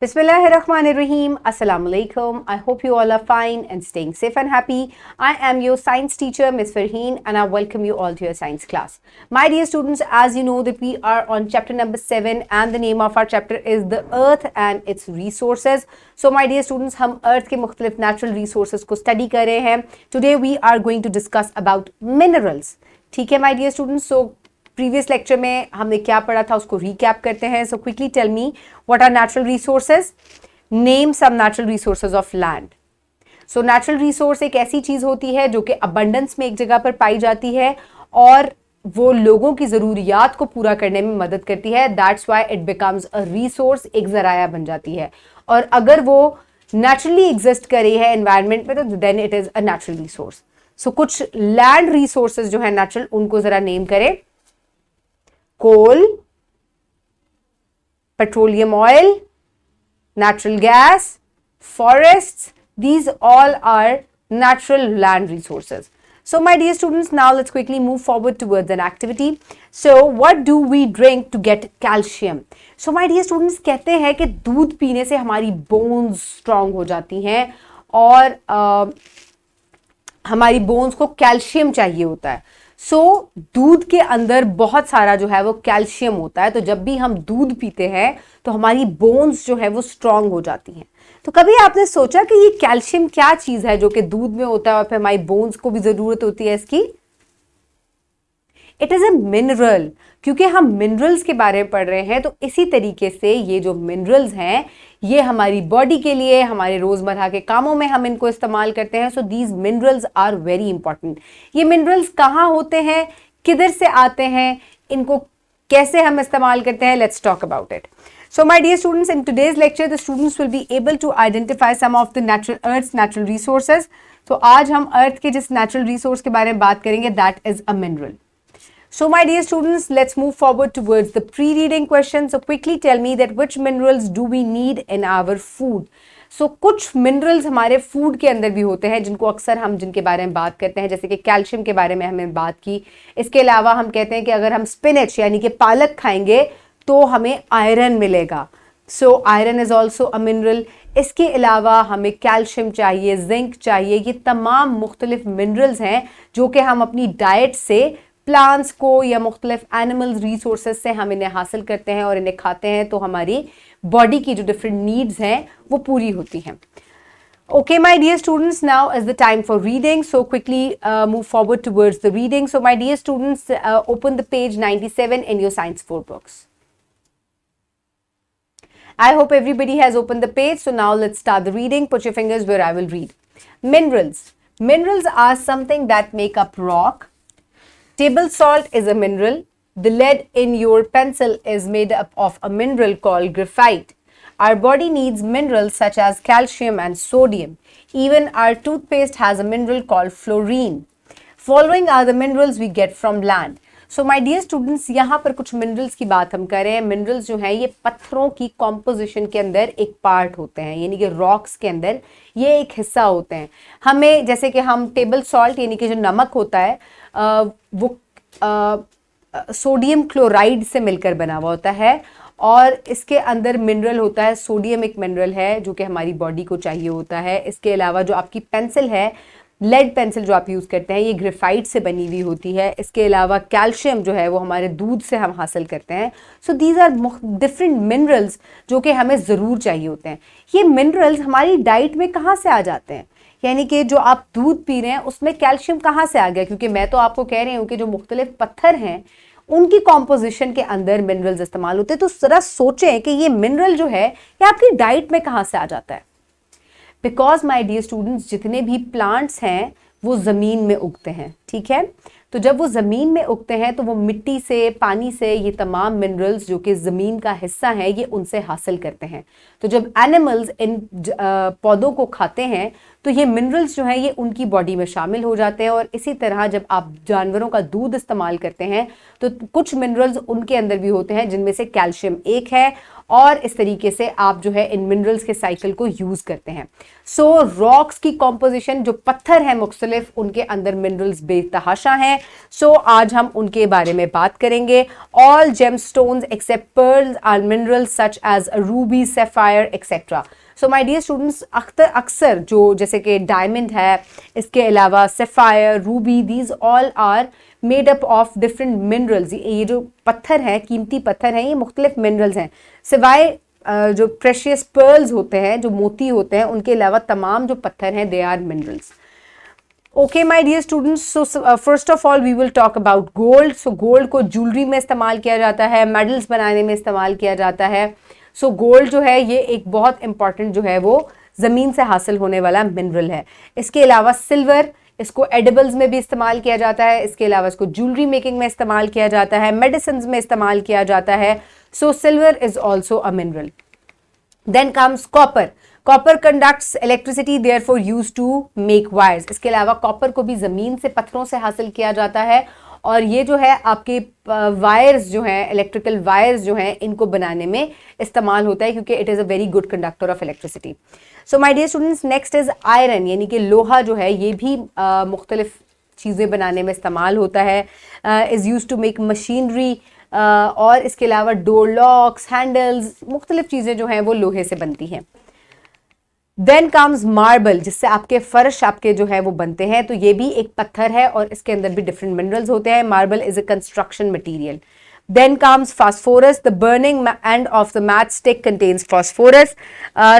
Bismillahirrahmanirrahim. Assalamu alaikum. I hope you all are fine and staying safe and happy. I am your science teacher, Ms. Farheen, and I welcome you all to your science class. My dear students, as you know that we are on chapter number 7 and the name of our chapter is the earth and its resources. So my dear students, हम earth के मुख्तलिफ natural resources को study कर रहे हैं. Today we are going to discuss about minerals. ठीक है my dear students. So previous lecture में हमने क्या पढ़ा था उसको रिकैप करते हैं. So quickly tell me what are natural resources. Name some natural resources of land. So natural resource एक ऐसी चीज होती है जो कि अबंडेंस में एक जगह पर पाई जाती है और वो लोगों की जरूरियात को पूरा करने में मदद करती है. That's why it becomes a resource, एक जराया बन जाती है. और अगर वो नेचुरली एग्जिस्ट कर रही है एनवायरमेंट में तो then it is a natural resource. So कुछ लैंड रिसोर्सेज जो है नेचुरल, उनको जरा नेम करें. Coal, petroleum oil, natural gas, forests, these all are natural land resources. So my dear students, now let's quickly move forward towards an activity. So what do we drink to get calcium? So my dear students, कहते हैं कि दूध पीने से हमारी bones strong हो जाती हैं और हमारी bones को कैल्शियम चाहिए होता है. दूध के अंदर बहुत सारा जो है वो कैल्शियम होता है. तो जब भी हम दूध पीते हैं तो हमारी बोन्स जो है वो स्ट्रांग हो जाती हैं. तो कभी आपने सोचा कि ये कैल्शियम क्या चीज है जो कि दूध में होता है और फिर हमारी बोन्स को भी जरूरत होती है इसकी? It is a mineral. क्योंकि हम मिनरल्स के बारे में पढ़ रहे हैं तो इसी तरीके से ये जो मिनरल्स हैं ये हमारी बॉडी के लिए, हमारे रोजमर्रा के कामों में हम इनको इस्तेमाल करते हैं. So these minerals are very important. ये मिनरल्स कहाँ होते हैं, किधर से आते हैं, इनको कैसे हम इस्तेमाल करते हैं, let's talk about it. So my dear students, in today's lecture the students will be able to identify some of the earth's natural resources. तो आज हम अर्थ के जिस natural resource के बारे में बात करेंगे that is a mineral. So my dear students, let's move forward towards the pre-reading question. So quickly tell me that which minerals do we need in our food? So कुछ minerals हमारे food के अंदर भी होते हैं जिनको अक्सर हम जिनके बारे में बात करते हैं, जैसे कि कैल्शियम के बारे में हमने बात की. इसके अलावा हम कहते हैं कि अगर हम स्पिनच यानी कि पालक खाएंगे तो हमें आयरन मिलेगा. So iron is also a mineral. इसके अलावा हमें कैल्शियम चाहिए, जिंक चाहिए. ये तमाम मुख्तलिफ मिनरल्स हैं जो कि हम अपनी डाइट से प्लांट्स को या मुख्तलिफ एनिमल्स रिसोर्सेज से हम इन्हें हासिल करते हैं और इन्हें खाते हैं तो हमारी बॉडी की जो डिफरेंट नीड्स हैं वो पूरी होती हैं. Okay, my dear students, now is the time for reading. So quickly move forward towards the reading. So my dear students, open the page 97 in your science 4 books. I hope everybody has opened the page. So now let's start the reading. Put your fingers where I will read. Minerals. Minerals are something that make up rock. Table salt is a mineral. The lead in your pencil is made up of a mineral called graphite. Our body needs minerals such as calcium and sodium. Even our toothpaste has a mineral called fluorine. Following are the minerals we get from land. So my dear students, यहाँ पर कुछ minerals की बात हम करें. Minerals जो हैं ये पत्थरों की कॉम्पोजिशन के अंदर एक पार्ट होते हैं, यानी कि रॉक्स के अंदर ये एक हिस्सा होते हैं. हमें जैसे कि हम टेबल सॉल्ट यानी कि जो नमक होता है वो सोडियम क्लोराइड से मिलकर बना हुआ होता है और इसके अंदर मिनरल होता है. सोडियम एक मिनरल है जो कि हमारी बॉडी को चाहिए होता है. इसके अलावा जो आपकी पेंसिल है, लेड पेंसिल जो आप यूज़ करते हैं, ये ग्रेफाइट से बनी हुई होती है. इसके अलावा कैल्शियम जो है वो हमारे दूध से हम हासिल करते हैं. So these are different minerals जो कि हमें ज़रूर चाहिए होते हैं. ये मिनरल्स हमारी डाइट में कहाँ से आ जाते हैं, यानी कि जो आप दूध पी रहे हैं उसमें कैल्शियम कहाँ से आ गया? क्योंकि मैं तो आपको कह रही हूँ कि जो मुख्तलिफ पत्थर हैं उनकी कॉम्पोजिशन के अंदर मिनरल्स इस्तेमाल होते हैं. तो जरा सोचें कि ये मिनरल जो है ये आपकी डाइट में कहाँ से आ जाता है. बिकॉज माई डियर स्टूडेंट्स, जितने भी प्लांट्स हैं वो ज़मीन में उगते हैं. ठीक है, तो जब वो ज़मीन में उगते हैं तो वो मिट्टी से, पानी से ये तमाम मिनरल्स जो कि ज़मीन का हिस्सा है ये उनसे हासिल करते हैं. तो जब एनिमल्स इन पौधों को खाते हैं तो ये मिनरल्स जो हैं ये उनकी बॉडी में शामिल हो जाते हैं। और इसी तरह जब आप जानवरों का दूध इस्तेमाल करते हैं तो कुछ मिनरल्स उनके अंदर भी होते हैं जिनमें से कैल्शियम एक है, और इस तरीके से आप जो है इन मिनरल्स के साइकिल को यूज करते हैं। सो रॉक्स की कॉम्पोजिशन, जो पत्थर है मुख्तलिफ, उनके अंदर मिनरल्स बेतहाशा हैं। सो आज हम उनके बारे में बात करेंगे। All gemstones except pearls are minerals such as ruby, sapphire etcetera. So my dear students, अक्सर जो जैसे कि डायमंड है, इसके अलावा sapphire, ruby, these all are made up of different minerals. ये जो पत्थर हैं, कीमती पत्थर हैं, ये मुख्तलिफ मिनरल्स हैं। सिवाय जो प्रेशियस पर्ल्स होते हैं, जो मोती होते हैं, उनके अलावा तमाम जो पत्थर हैं they are minerals. Okay my dear students, so first of all we will talk about gold. So gold को ज्वेलरी में इस्तेमाल किया जाता है, मेडल्स बनाने में इस्तेमाल किया जाता है। सो गोल्ड जो है ये एक बहुत इंपॉर्टेंट जो है वो ज़मीन से हासिल होने वाला मिनरल है। इसके अलावा सिल्वर, इसको एडिबल्स में भी इस्तेमाल किया जाता है। इसके अलावा इसको ज्वेलरी मेकिंग में इस्तेमाल किया जाता है, मेडिसिन में इस्तेमाल किया जाता है। So silver is also a mineral. Then comes copper. Copper conducts electricity, therefore used to make wires. इसके अलावा कॉपर को भी ज़मीन से, पत्थरों से हासिल किया जाता है, और ये जो है आपके वायर्स जो हैं, इलेक्ट्रिकल वायर्स जो हैं, इनको बनाने में इस्तेमाल होता है क्योंकि it is a very good conductor of electricity. So my dear students, next is iron, यानी कि लोहा जो है ये भी मुख्तलिफ चीज़ें बनाने में इस्तेमाल होता है। Is use to make machinery, और इसके अलावा डोर लॉक्स, हैंडल्स, मुख्तलिफ चीज़ें जो हैं वो लोहे से बनती हैं। देन कम्स मार्बल, जिससे आपके फर्श आपके जो है वो बनते हैं। तो ये भी एक पत्थर है और इसके अंदर भी डिफरेंट मिनरल्स होते हैं। Marble is a construction material. Then comes phosphorus, the burning end of the match stick contains phosphorus.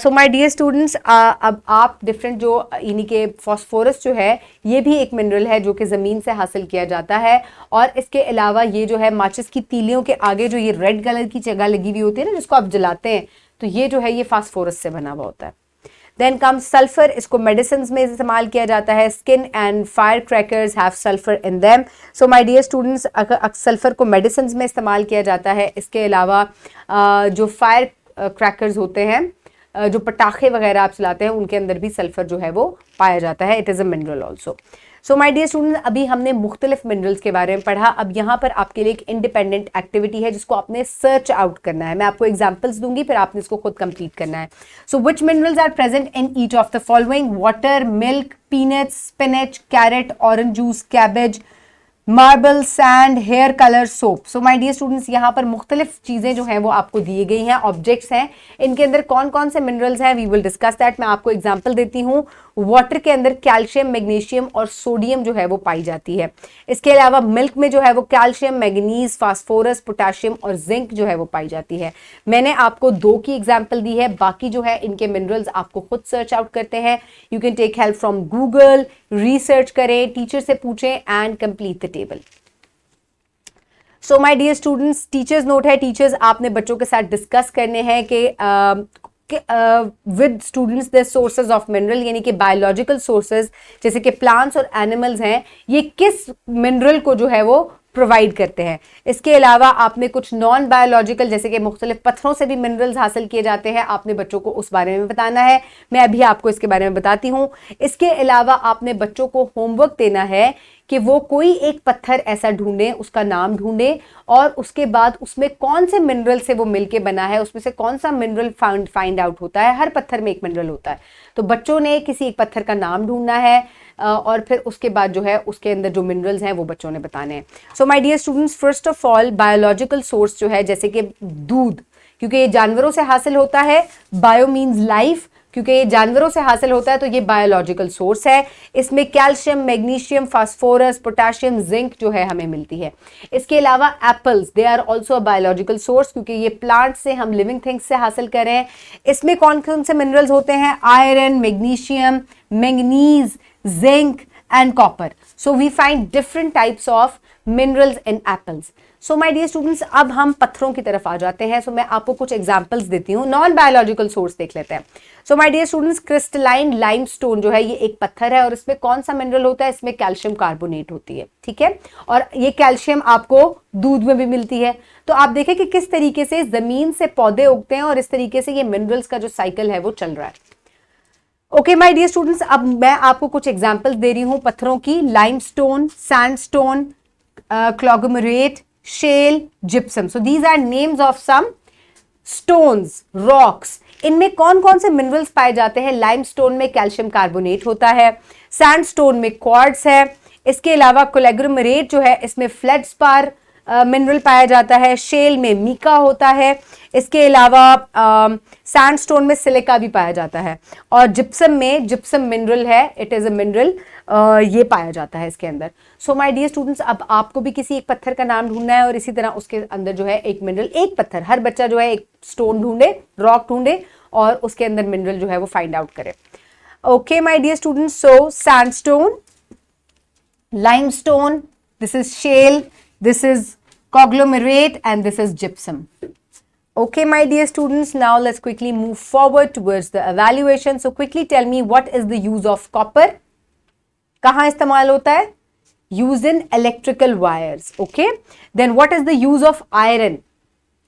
So my dear students, अब आप डिफरेंट जो यानी कि फास्फोरस जो है ये भी एक मिनरल है जो कि ज़मीन से हासिल किया जाता है। और इसके अलावा ये जो है माचिस की तीलियों के आगे जो ये रेड कलर की जगह लगी हुई होती है ना, जिसको आप जलाते हैं, तो ये जो है ये फास्फोरस से बना हुआ होता है। देन कम सल्फर, इसको मेडिसिन में इस्तेमाल किया जाता है। Skin and fire crackers have sulphur in them. So my dear students, sulphur को मेडिसिन में इस्तेमाल किया जाता है। इसके अलावा जो फायर क्रैकर्स होते हैं, जो पटाखे वगैरह आप चलाते हैं, उनके अंदर भी सल्फर जो है वो पाया जाता है। It is a mineral also. So my dear students, अभी हमने मुख्तलिफ मिनरल्स के बारे में पढ़ा। अब यहाँ पर आपके लिए एक इंडिपेंडेंट एक्टिविटी है जिसको आपने सर्च आउट करना है। मैं आपको एग्जांपल्स दूंगी, फिर आपने इसको खुद कंप्लीट करना है। So which minerals are present in each of the following? Water, milk, peanuts, spinach, carrot, orange juice, cabbage, marble, sand, hair colour, soap. So my dear students, यहाँ पर मुख्तलिफ चीज़ें जो हैं वो आपको दी गई हैं, ऑब्जेक्ट्स हैं। इनके अंदर कौन कौन से मिनरल्स हैं, वी विल डिस्कस दैट। मैं आपको एग्जांपल देती हूँ। वाटर के अंदर कैल्शियम, मैग्नीशियम और सोडियम जो है वो पाई जाती है। इसके अलावा मिल्क में जो है वो कैल्शियम, मैग्नीज, फास्फोरस, पोटाशियम और जिंक जो है वो पाई जाती है। मैंने आपको 2 की एग्जाम्पल दी है, बाकी जो है इनके मिनरल्स आपको खुद सर्च आउट करते हैं। You can take help from Google, research करें, टीचर से पूछें and complete the table. So my dear students, teachers note है, टीचर्स आपने बच्चों के साथ डिस्कस करने हैं कि with students the sources of mineral, यानी कि बायोलॉजिकल सोर्सेज जैसे कि प्लांट्स और एनिमल्स हैं, ये किस मिनरल को जो है वो प्रोवाइड करते हैं। इसके अलावा आपने कुछ नॉन बायोलॉजिकल जैसे कि मुख्तलिफ पत्थरों से भी मिनरल्स हासिल किए जाते हैं, आपने बच्चों को उस बारे में बताना है। मैं अभी आपको इसके बारे में बताती हूँ। इसके अलावा आपने बच्चों को होमवर्क देना है कि वो कोई एक पत्थर ऐसा ढूंढें, उसका नाम ढूंढें, और उसके बाद उसमें कौन से मिनरल से वो मिलके बना है, उसमें से कौन सा मिनरल फाइंड आउट होता है। हर पत्थर में एक मिनरल होता है, तो बच्चों ने किसी एक पत्थर का नाम ढूंढना है, और फिर उसके बाद जो है उसके अंदर जो मिनरल्स हैं वो बच्चों ने बताने हैं। So my dear students, first of all biological source जो है जैसे कि दूध, क्योंकि ये जानवरों से हासिल होता है। बायो मीन्स लाइफ, क्योंकि ये जानवरों से हासिल होता है तो ये बायोलॉजिकल सोर्स है। इसमें calcium, magnesium, phosphorus, potassium, zinc जो है हमें मिलती है। इसके अलावा apples, they are also a biological source, क्योंकि ये प्लांट से, हम लिविंग थिंग्स से हासिल कर रहे हैं। इसमें कौन कौन से मिनरल्स होते हैं? Iron, magnesium, manganese, zinc and copper. So we find different types of minerals in apples. So my dear students, अब हम पत्थरों की तरफ आ जाते हैं। सो मैं आपको कुछ एग्जांपल्स देती हूँ। नॉन बायोलॉजिकल सोर्स देख लेते हैं। So my dear students, crystalline limestone जो है ये एक पत्थर है, और इसमें कौन सा मिनरल होता है? इसमें कैल्शियम कार्बोनेट होती है, ठीक है। और ये कैल्शियम आपको दूध में भी मिलती है। तो आप देखें कि किस तरीके से जमीन से पौधे उगते हैं और इस तरीके से ये मिनरल्स का जो साइकिल है वो चल रहा है। ओके माय डियर स्टूडेंट्स, अब मैं आपको कुछ एग्जांपल्स दे रही हूं पत्थरों की। Limestone, sandstone, conglomerate, shale, gypsum. So these are names of some stones, rocks. इनमें कौन कौन से मिनरल्स पाए जाते हैं? लाइमस्टोन में कैल्शियम कार्बोनेट होता है, सैंडस्टोन में क्वार्ट्ज है, इसके अलावा क्लॉगलोमेरेट जो है इसमें फेल्ड्स्पार मिनरल पाया जाता है, शेल में मीका होता है, इसके अलावा सैंडस्टोन में सिलिका भी पाया जाता है, और जिप्सम में जिप्सम मिनरल है, इट इज अ मिनरल, ये पाया जाता है इसके अंदर। सो माय डियर स्टूडेंट्स, अब आपको भी किसी एक पत्थर का नाम ढूंढना है और इसी तरह उसके अंदर जो है एक मिनरल, एक पत्थर, हर बच्चा जो है एक स्टोन ढूंढे, रॉक ढूंढे और उसके अंदर मिनरल जो है वो फाइंड आउट करे। Okay my dear students, so sandstone, limestone, this is shale, this is conglomerate, and this is gypsum. Okay, my dear students, now let's quickly move forward towards the evaluation. So quickly tell me, what is the use of copper? कहाँ इस्तेमाल होता है? Used in electrical wires. Okay, then what is the use of iron?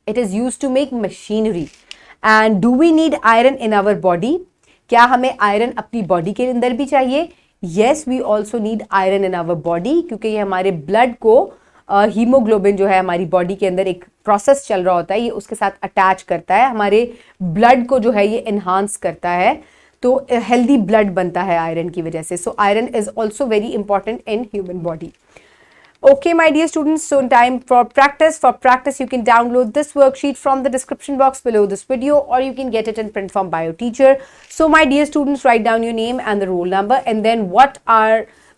It is used to make machinery. And do we need iron in our body? क्या हमें iron अपनी body के अंदर भी चाहिए? Yes, we also need iron in our body, क्योंकि ये हमारे ब्लड को हीमोग्लोबिन जो है हमारी बॉडी के अंदर एक प्रोसेस चल रहा होता है, ये उसके साथ अटैच करता है, हमारे ब्लड को जो है ये एनहांस करता है, तो हेल्दी ब्लड बनता है आयरन की वजह से। So iron is also very important in human body. Okay, my dear students, so time for practice. For practice, you can download this worksheet from the description box below this video, or you can get it in print from Bio Teacher. So my dear students, write down your name and the roll number, and then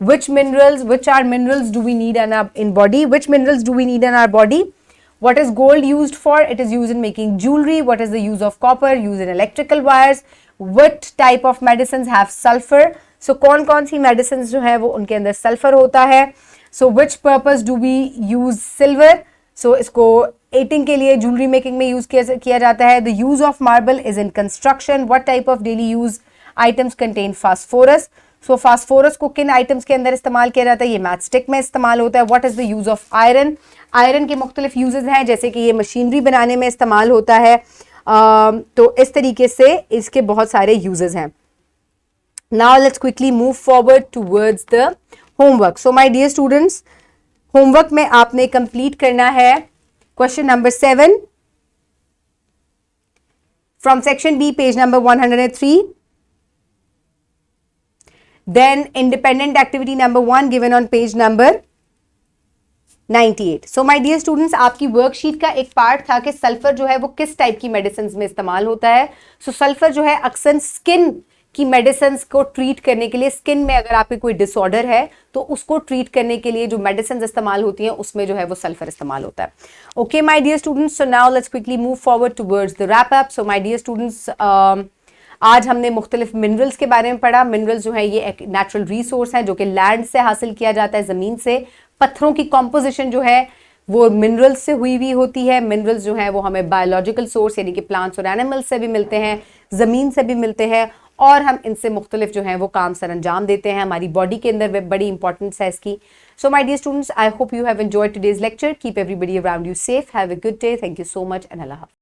which minerals do we need in body? Which minerals do we need in our body? What is gold used for? It is used in making jewelry. What is the use of copper? Used in electrical wires. What type of medicines have sulfur? So कौन सी medicines जो है वो उनके अंदर sulfur होता है? So which purpose do we use silver? So इसको eating के लिए, jewelry making में use किया जाता है. The use of marble is in construction. What type of daily use items contain phosphorus? So phosphorus को किन items के अंदर इस्तेमाल किया जाता है? ये matchstick में इस्तेमाल होता है. What is the use of iron? Iron के मुख्तलिफ uses हैं, जैसे कि ये मशीनरी बनाने में इस्तेमाल होता है. तो इस तरीके से इसके बहुत सारे uses हैं. Now let's quickly move forward towards the homework. So my dear students, homework में आपने complete करना है question number 7 from section B, page number 103. Then independent activity number 1 given on page number 98. So my dear students, आपकी worksheet का एक part था कि sulphur जो है वो किस टाइप की मेडिसिन में इस्तेमाल होता है. सो सल्फर जो है अक्सर स्किन की मेडिसिन को ट्रीट करने के लिए, स्किन में अगर आपके कोई डिसऑर्डर है तो उसको ट्रीट करने के लिए जो मेडिसिन इस्तेमाल होती हैं उसमें जो है वो सल्फर इस्तेमाल होता है. Okay my dear students, so now let's quickly move forward towards the wrap up. So my dear students, आज हमने मुख्तलिफ मिनरल्स के बारे में पढ़ा. मिनरल्स जो है ये एक नेचुरल रिसोर्स है जो कि लैंड से हासिल किया जाता है, ज़मीन से. पत्थरों की कॉम्पोजिशन जो है वो मिनरल्स से हुई हुई होती है. मिनरल्स जो है वो हमें बायोलॉजिकल सोर्स यानी कि प्लांट्स और एनिमल्स से भी मिलते हैं, ज़मीन से भी मिलते हैं, और हम इनसे मुख्तलिफ जो है वो काम सर अंजाम देते हैं. हमारी बॉडी के अंदर बड़ी इंपॉर्टेंस है इसकी. So my dear students, I hope you have enjoyed today's lecture. Keep everybody around you safe. Have a good day. Thank you so much and अल्लाह हाफ़िज़.